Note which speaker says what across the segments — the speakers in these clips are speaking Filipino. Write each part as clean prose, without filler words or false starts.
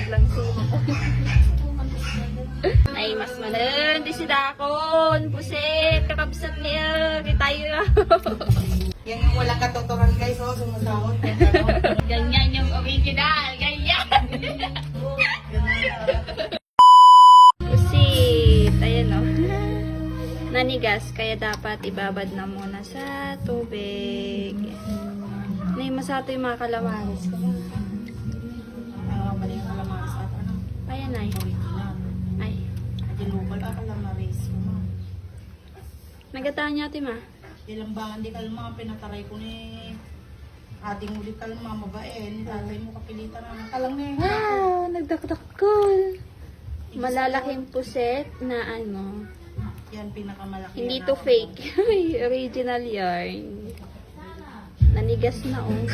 Speaker 1: Maglang simo ko. Ay, mas manan. Di si Dakon. Pusit. Kakabsat niya. Tayo.
Speaker 2: Yan yung walang katotoran guys, oh, sumasahod.
Speaker 1: Ganyan yung original. Ganyan. Pusit. Ayan o. Nanigas. Kaya dapat ibabad na muna sa tubig. Masato yung mga kalamaris.
Speaker 2: Mali yung kalamaris at ano?
Speaker 1: Ayan ay. Ay.
Speaker 2: Dinukal ka kalamaris.
Speaker 1: Nagataan niya ito ma.
Speaker 2: Ilang bangan di kalma, pinataray ko ni ating ulit kalma, mabaen. Tatay mo kapilitan na nakalang na eh.
Speaker 1: Wow! Nagdakdakol. Malalaking puset na ano.
Speaker 2: Yan pinakamalaki.
Speaker 1: Hindi
Speaker 2: yan
Speaker 1: to
Speaker 2: ako.
Speaker 1: fake. Original yarn. Nanigas na oh.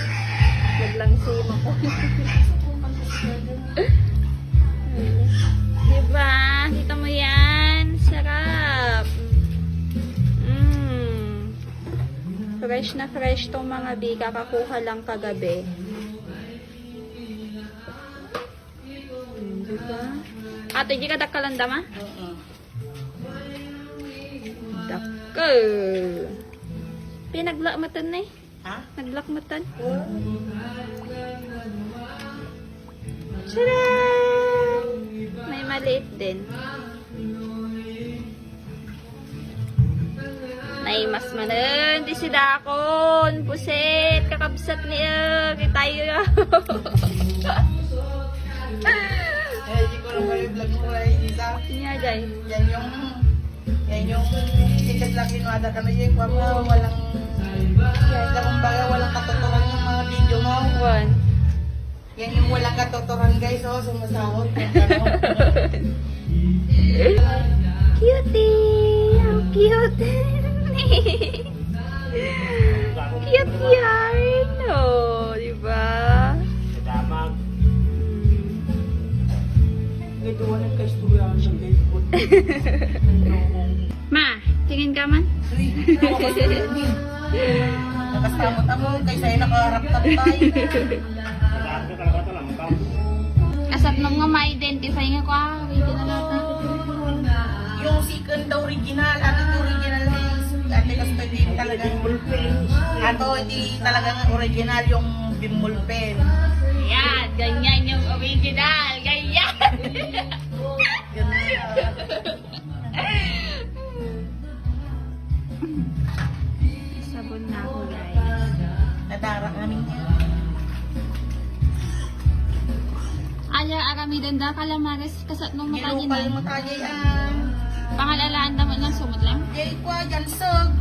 Speaker 1: Maglangsima ko. Diba? Kita mo yan? Sarap. Fresh na fresh tong mga bi. Kakakuha lang kagabi. Diba? Ato, hindi ka dakalandam ah? Dakal. Pinaglakmatan na eh.
Speaker 2: Ha?
Speaker 1: Naglakmatan. Tcharam! May maliit din. Ay, mas manan. Di si Dakon. Pusit. Kakabsat niya. Tayo.
Speaker 2: Hindi ko lang kayo vlog mo ay isa.
Speaker 1: Niya, guys.
Speaker 2: Yan yung sikat lang kinuada ka na yung walang kumbaga walang katotoran yung mga video mo.
Speaker 1: One.
Speaker 2: Yan yung walang katotoran guys, oh, sumasahod.
Speaker 1: Cutie! How cute! Cute yarn! Oh, diba?
Speaker 2: Ito wala ka istorya siya guys.
Speaker 1: Ma, tingin ka man?
Speaker 2: Nakastamot-amot kaysa ay nakaharap-tap tayo.
Speaker 1: Asat nung nga ma-identify nga ko, original ata.
Speaker 2: Yung second na original, ating original is, ate kasi hindi talaga, ato hindi talaga original yung bimol pen.
Speaker 1: Yan, ganyan yung original, ganyan! Sabon na ako guys.
Speaker 2: Nadara namin yan.
Speaker 1: Aya, aramidan da kalamares kasat nung mukha niya
Speaker 2: Nilupal mo
Speaker 1: na.
Speaker 2: tayo yan.
Speaker 1: Pangalalaan naman lang sumot lang.
Speaker 2: Jay kwa, jansog.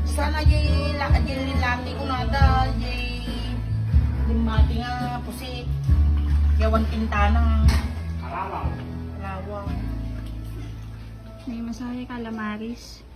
Speaker 2: Sana jay lati ko nada, jay limati nga, pusit. Yawan pintana. Lawang.
Speaker 1: May masaya kalamaris.